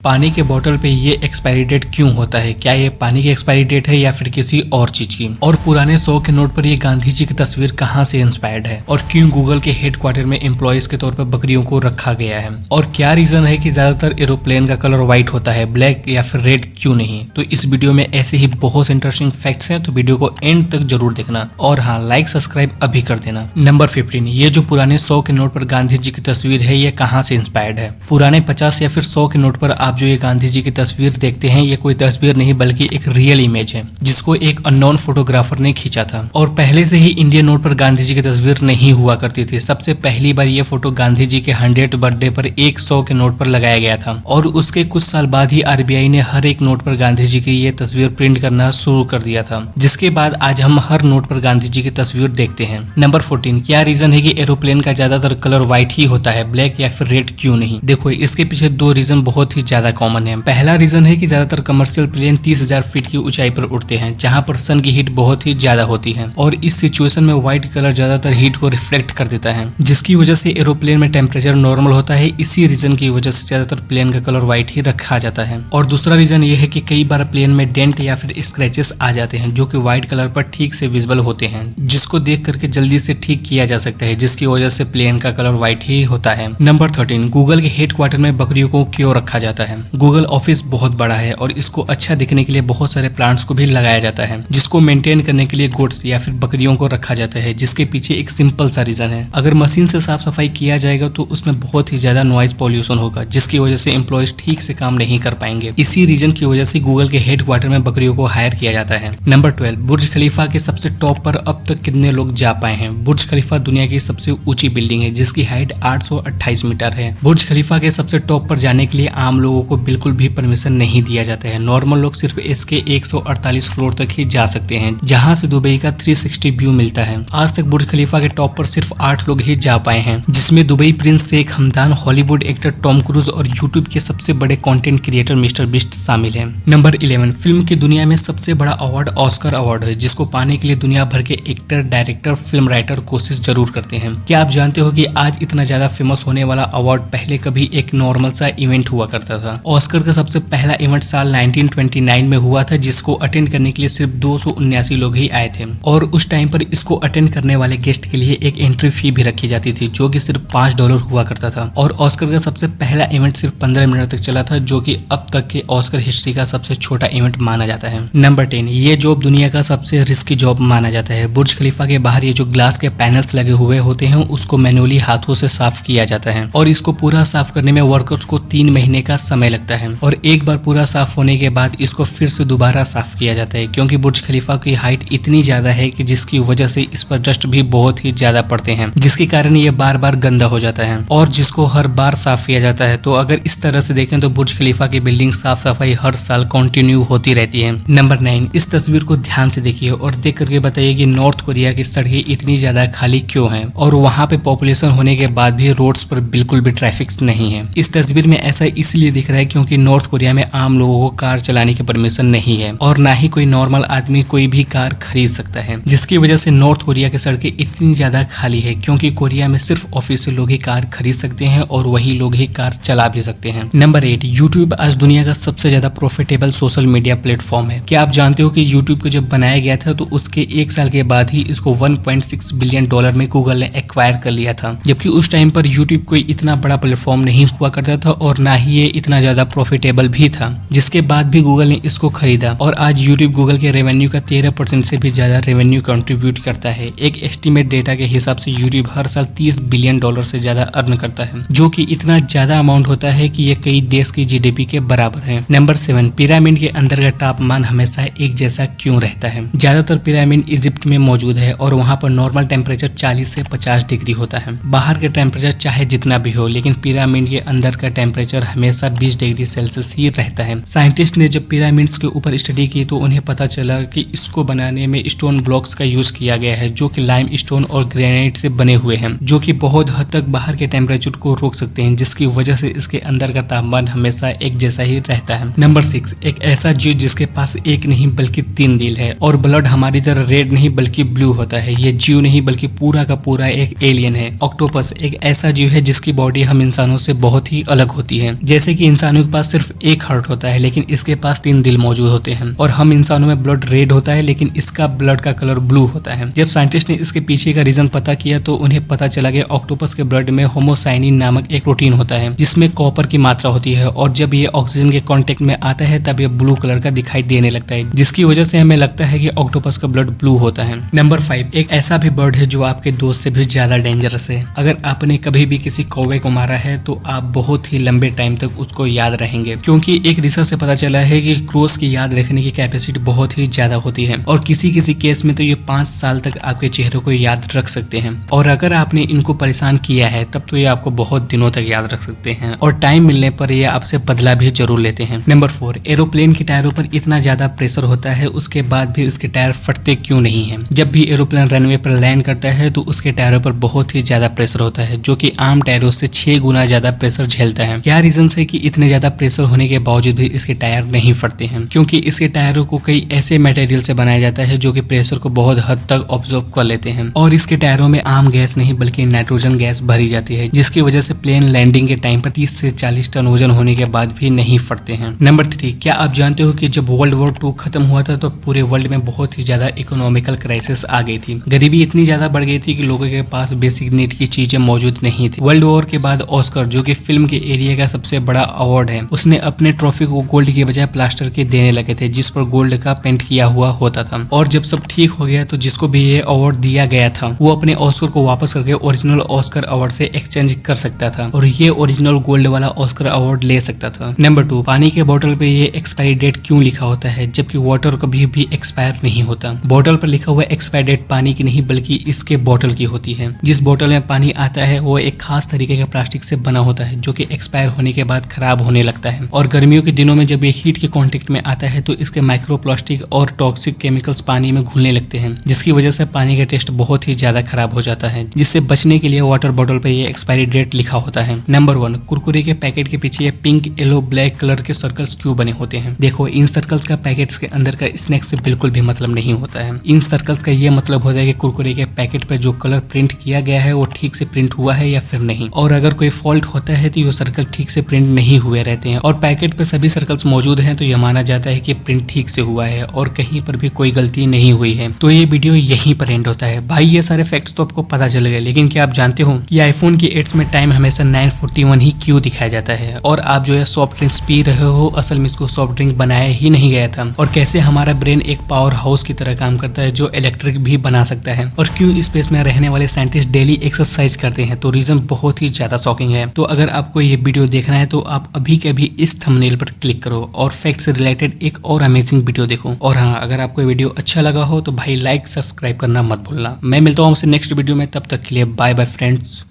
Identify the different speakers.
Speaker 1: पानी के बोतल पे ये एक्सपायरी डेट क्यों होता है? क्या ये पानी की एक्सपायरी डेट है या फिर किसी और चीज की? और पुराने 100 के नोट पर ये गांधी जी की तस्वीर कहाँ से इंस्पायर्ड है? और क्यों गूगल के हेडक्वार्टर में एम्प्लॉयज के तौर पर बकरियों को रखा गया है? और क्या रीजन है कि ज्यादातर एरोप्लेन का कलर व्हाइट होता है, ब्लैक या फिर रेड क्यों नहीं? तो इस वीडियो में ऐसे ही बहुत से इंटरेस्टिंग फैक्ट्स हैं, तो वीडियो को एंड तक जरूर देखना। और हाँ, लाइक सब्सक्राइब अभी कर देना। नंबर 15, ये जो पुराने 100 के नोट पर गांधी जी की तस्वीर है, ये कहाँ से इंस्पायर्ड है? पुराने 50 या फिर 100 के नोट पर आप जो ये गांधी जी की तस्वीर देखते हैं, ये कोई तस्वीर नहीं बल्कि एक रियल इमेज है जिसको एक अननोन फोटोग्राफर ने खींचा था। और पहले से ही इंडियन नोट पर गांधी जी की तस्वीर नहीं हुआ करती थी। सबसे पहली बार ये फोटो गांधी जी के 100th बर्थडे पर एक 100 के नोट पर लगाया गया था। और उसके कुछ साल बाद ही आरबीआई ने हर एक नोट पर गांधी जी की ये तस्वीर प्रिंट करना शुरू कर दिया था, जिसके बाद आज हम हर नोट पर गांधी जी की तस्वीर देखते हैं। नंबर 14, क्या रीजन है कि एरोप्लेन का ज्यादातर कलर व्हाइट ही होता है, ब्लैक या फिर रेड क्यों नहीं? देखो, इसके पीछे दो रीजन बहुत ही ज्यादा कॉमन है। पहला रीजन है कि ज्यादातर कमर्शियल प्लेन 30,000 फीट की ऊंचाई पर उड़ते हैं, जहां पर सन की हीट बहुत ही ज्यादा होती है। और इस सिचुएशन में व्हाइट कलर ज्यादातर हीट को रिफ्लेक्ट कर देता है, जिसकी वजह से एरोप्लेन में टेम्परेचर नॉर्मल होता है। इसी रीजन की वजह से ज्यादातर प्लेन का कलर व्हाइट ही रखा जाता है। और दूसरा रीजन ये है कि कई बार प्लेन में डेंट या फिर स्क्रैचेस आ जाते हैं, जो कि व्हाइट कलर पर ठीक से विजिबल होते हैं, जिसको देख करके जल्दी से ठीक किया जा सकता है, जिसकी वजह से प्लेन का कलर व्हाइट ही होता है। नंबर 13, गूगल के हेडक्वार्टर में बकरियों को क्यों रखा जाता है? गूगल ऑफिस बहुत बड़ा है और इसको अच्छा दिखने के लिए बहुत सारे प्लांट्स को भी लगाया जाता है, जिसको मेंटेन करने के लिए गोट्स या फिर बकरियों को रखा जाता है, जिसके पीछे एक सिंपल सा रीजन है। अगर मशीन से साफ सफाई किया जाएगा तो उसमें बहुत ही ज्यादा नॉइज पॉल्यूशन होगा, जिसकी वजह से एम्प्लॉयज ठीक से काम नहीं कर पाएंगे। इसी रीजन की वजह से गूगल के हेडक्वार्टर में बकरियों को हायर किया जाता है। नंबर 12, बुर्ज खलीफा के सबसे टॉप पर अब तक कितने लोग जा पाए हैं? बुर्ज खलीफा दुनिया की सबसे ऊंची बिल्डिंग है, जिसकी हाइट 828 मीटर है। बुर्ज खलीफा के सबसे टॉप पर जाने के लिए आम लोगों को बिल्कुल भी परमिशन नहीं दिया जाता है। नॉर्मल लोग सिर्फ इसके 148 फ्लोर तक ही जा सकते हैं, जहां से दुबई का 360 व्यू मिलता है। आज तक बुर्ज खलीफा के टॉप पर सिर्फ 8 लोग ही जा पाए हैं, जिसमें Dubai prince Sheikh Hamdan, Hollywood actor Tom Cruise और यूट्यूब के सबसे बड़े कंटेंट क्रिएटर मिस्टर बीस्ट शामिल हैं। नंबर 11, फिल्म की दुनिया में सबसे बड़ा अवार्ड ऑस्कर अवार्ड है, जिसको पाने के लिए दुनिया भर के एक्टर, डायरेक्टर, फिल्म राइटर कोशिश जरूर करते हैं। क्या आप जानते हो कि आज इतना ज्यादा फेमस होने वाला अवार्ड पहले कभी एक नॉर्मल सा इवेंट हुआ करता था? ऑस्कर का सबसे पहला इवेंट साल 1929 में हुआ था, जिसको अटेंड करने के लिए सिर्फ 279 लोग ही आए थे। और उस टाइम पर इसको अटेंड करने वाले गेस्ट के लिए एक एंट्री फी भी रखी जाती थी, जो कि सिर्फ $5 हुआ करता था। और ऑस्कर का सबसे पहला इवेंट सिर्फ 15 मिनट तक चला था, जो कि अब तक के ऑस्कर हिस्ट्री का सबसे छोटा इवेंट माना जाता है। नंबर 10, ये जॉब दुनिया का सबसे रिस्की जॉब माना जाता है। बुर्ज खलीफा के बाहर ये जो ग्लास के पैनल्स लगे हुए होते हैं, उसको मैनुअली हाथों से साफ किया जाता है। और इसको पूरा साफ करने में वर्कर्स को 3 महीने का समय लगता है। और एक बार पूरा साफ होने के बाद इसको फिर से दोबारा साफ किया जाता है, क्योंकि बुर्ज खलीफा की हाइट इतनी ज्यादा है कि जिसकी वजह से इस पर डस्ट भी बहुत ही ज्यादा पड़ते हैं, जिसके कारण ये बार बार गंदा हो जाता है और जिसको हर बार साफ किया जाता है। तो अगर इस तरह से देखें तो बुर्ज खलीफा की बिल्डिंग साफ सफाई हर साल कंटिन्यू होती रहती है। नंबर 9, इस तस्वीर को ध्यान से देखिए और देख करके बताइए कि नॉर्थ कोरिया की सड़कें इतनी ज्यादा खाली क्यों है, और वहाँ पे पॉपुलेशन होने के बाद भी रोड्स पर बिल्कुल भी ट्रैफिक नहीं है। इस तस्वीर में ऐसा इसलिए दिख रहा है क्योंकि नॉर्थ कोरिया में आम लोगों को कार चलाने की परमिशन नहीं है, और ना ही कोई नॉर्मल आदमी कोई भी कार खरीद सकता है, जिसकी वजह से नॉर्थ कोरिया की सड़कें इतनी ज्यादा खाली है, क्योंकि कोरिया में सिर्फ ऑफिशियल लोग ही कार खरीद सकते हैं और वही लोग ही कार चला भी सकते हैं। नंबर 8, यूट्यूब आज दुनिया का सबसे ज्यादा प्रॉफिटेबल सोशल मीडिया प्लेटफॉर्म है। क्या आप जानते हो कि यूट्यूब को जब बनाया गया था तो उसके 1 साल के बाद ही इसको $1.6 बिलियन में गूगल ने एक्वायर कर लिया था, जबकि उस टाइम पर यूट्यूब कोई इतना बड़ा प्लेटफॉर्म नहीं हुआ करता था और ना ही ये इतना ज्यादा प्रॉफिटेबल भी था, जिसके बाद भी गूगल ने इसको खरीदा। और आज यूट्यूब गूगल के रेवेन्यू का 13% से भी ज्यादा रेवेन्यू कंट्रीब्यूट करता है। एक एस्टिमेट डेटा के हिसाब से यूट्यूब हर साल $30 बिलियन से ज्यादा अर्न करता है, जो कि इतना ज्यादा अमाउंट होता है कि ये कई देश की जीडीपी के बराबर है। नंबर 7, पिरामिड के अंदर का तापमान हमेशा एक जैसा क्यों रहता है? ज्यादातर पिरामिड इजिप्ट में मौजूद है और वहाँ पर नॉर्मल टेम्परेचर 40 से 50 डिग्री होता है। बाहर के टेम्परेचर चाहे जितना भी हो, लेकिन पिरामिड के अंदर का टेम्परेचर हमेशा 20 डिग्री सेल्सियस ही रहता है। साइंटिस्ट ने जब पिरामिड्स के ऊपर स्टडी की तो उन्हें पता चला कि इसको बनाने में स्टोन ब्लॉक्स का यूज किया गया है, जो कि लाइम स्टोन और ग्रेनाइट से बने हुए हैं, जो कि बहुत हद तक बाहर के टेम्परेचर को रोक सकते हैं, जिसकी वजह से इसके अंदर का तापमान हमेशा एक जैसा ही रहता है। नंबर 6, एक ऐसा जीव जिसके पास एक नहीं बल्कि 3 दिल है और ब्लड हमारी तरह रेड नहीं बल्कि ब्लू होता है। ये जीव नहीं बल्कि पूरा का पूरा एक एलियन है। ऑक्टोपस एक ऐसा जीव है जिसकी बॉडी हम इंसानों से बहुत ही अलग होती है। जैसे कि इंसानों के पास सिर्फ एक हार्ट होता है लेकिन इसके पास 3 दिल मौजूद होते हैं। और हम इंसानों में ब्लड रेड होता है लेकिन इसका ब्लड का कलर ब्लू होता है। जब साइंटिस्ट ने इसके पीछे का रीजन पता किया तो उन्हें पता चला कि ऑक्टोपस के ब्लड में होमोसाइनिन नामक एक प्रोटीन होता है जिसमें कॉपर की मात्रा होती है, और जब ये ऑक्सीजन के कांटेक्ट में आता है तब ये ब्लू कलर का दिखाई देने लगता है, जिसकी वजह से हमें लगता है कि ऑक्टोपस का ब्लड ब्लू होता है। नंबर 5, एक ऐसा भी बर्ड है जो आपके दोस्त से भी ज्यादा डेंजरस है। अगर आपने कभी भी किसी कौवे को मारा है तो आप बहुत ही लंबे टाइम तक उसको याद रहेंगे, क्योंकि एक रिसर्च से पता चला है कि क्रोस की याद रखने की कैपेसिटी बहुत ही ज्यादा होती है और किसी किसी केस में तो ये 5 साल तक आपके चेहरे को याद रख सकते हैं। और अगर आपने इनको परेशान किया है तब तो ये आपको बहुत दिनों तक याद रख सकते हैं और टाइम मिलने पर ये आपसे बदला भी जरूर लेते हैं। नंबर 4, एरोप्लेन के टायरों पर इतना ज्यादा प्रेशर होता है उसके बाद भी उसके टायर फटते क्यों नहीं है? जब भी एरोप्लेन रनवे पर लैंड करता है तो उसके टायरों पर बहुत ही ज्यादा प्रेशर होता है जो कि आम टायरों से 6 गुना ज्यादा प्रेशर झेलता है। क्या रीजन है कि इतने ज्यादा प्रेशर होने के बावजूद भी इसके टायर नहीं फटते हैं? क्योंकि इसके टायरों को कई ऐसे मटेरियल से बनाया जाता है जो कि प्रेशर को बहुत हद तक ऑब्जॉर्व कर लेते हैं और इसके टायरों में आम गैस नहीं बल्कि नाइट्रोजन गैस भरी जाती है, जिसकी वजह से प्लेन लैंडिंग के टाइम पर 30 से 40 टन वजन होने के बाद भी नहीं फटते हैं। नंबर 3, क्या आप जानते हो कि जब वर्ल्ड वॉर 2 खत्म हुआ था तो पूरे वर्ल्ड में बहुत ही ज्यादा इकोनॉमिकल क्राइसिस आ गई थी। गरीबी इतनी ज्यादा बढ़ गई थी कि लोगों के पास बेसिक नीड की चीजें मौजूद नहीं थी। वर्ल्ड वॉर के बाद ऑस्कर, जो कि फिल्म के एरिया का सबसे बड़ा अवार्ड है, उसने अपने ट्रॉफी को गोल्ड की बजाय प्लास्टर के देने लगे थे जिस पर गोल्ड का पेंट किया हुआ होता था। और जब सब ठीक हो गया तो जिसको भी ये अवार्ड दिया गया था वो अपने ऑस्कर को वापस करके ओरिजिनल ऑस्कर अवार्ड से एक्सचेंज कर सकता था और ये ओरिजिनल गोल्ड वाला ऑस्कर अवार्ड ले सकता था। नंबर 2, पानी के बोतल पे ये एक्सपायरी डेट क्यों लिखा होता है जबकि वाटर कभी भी एक्सपायर नहीं होता? बोतल पर लिखा हुआ एक्सपायरी डेट पानी की नहीं बल्कि इसके बोतल की होती है। जिस बोतल में पानी आता है वो एक खास तरीके का प्लास्टिक से बना होता है जो कि एक्सपायर होने के बाद खराब होने लगता है और गर्मियों के दिनों में जब ये हीट के कांटेक्ट में आता है तो इसके माइक्रोप्लास्टिक और टॉक्सिक केमिकल्स पानी में घुलने लगते हैं, जिसकी वजह से पानी का टेस्ट बहुत ही ज्यादा खराब हो जाता है, जिससे बचने के लिए वाटर बोतल पे ये एक्सपायरी डेट लिखा होता है। नंबर 1, कुरकुरे के पैकेट के पीछे ये पिंक, येलो, ब्लैक कलर के सर्कल्स क्यों बने होते हैं? देखो, इन सर्कल्स का पैकेट्स के अंदर का स्नैक से बिल्कुल भी मतलब नहीं होता है। इन सर्कल्स का ये मतलब होता है कि कुरकुरे के पैकेट पर जो कलर प्रिंट किया गया है वो ठीक से प्रिंट हुआ है या फिर नहीं, और अगर कोई फॉल्ट होता है तो ये सर्कल ठीक से प्रिंट नहीं हुए रहते हैं और पैकेट पे सभी सर्कल्स मौजूद हैं तो यह माना जाता है कि प्रिंट ठीक से हुआ है और कहीं पर भी कोई गलती नहीं हुई है। तो ये वीडियो यहीं पर एंड होता है। भाई ये सारे फैक्ट्स तो आपको पता चल गए, लेकिन क्या आप जानते हो ये आईफोन की एड्स में टाइम हमेशा 9:41 ही क्यों दिखाया जाता है? और आप जो है सॉफ्ट ड्रिंक्स पी रहे हो, असल में इसको सॉफ्ट ड्रिंक बनाया ही नहीं गया था। और कैसे हमारा ब्रेन एक पावर हाउस की तरह काम करता है जो इलेक्ट्रिक भी बना सकता है, और क्यों स्पेस में रहने वाले साइंटिस्ट डेली एक्सरसाइज करते हैं, तो रीजन बहुत ही ज्यादा शॉकिंग है। तो अगर आपको ये वीडियो देखना है तो आप अभी के अभी इस थंबनेल पर क्लिक करो और फैक्ट से रिलेटेड एक और अमेजिंग वीडियो देखो। और हाँ, अगर आपको वीडियो अच्छा लगा हो तो भाई लाइक सब्सक्राइब करना मत भूलना। मैं मिलता हूँ आपसे नेक्स्ट वीडियो में, तब तक के लिए बाय बाय फ्रेंड्स।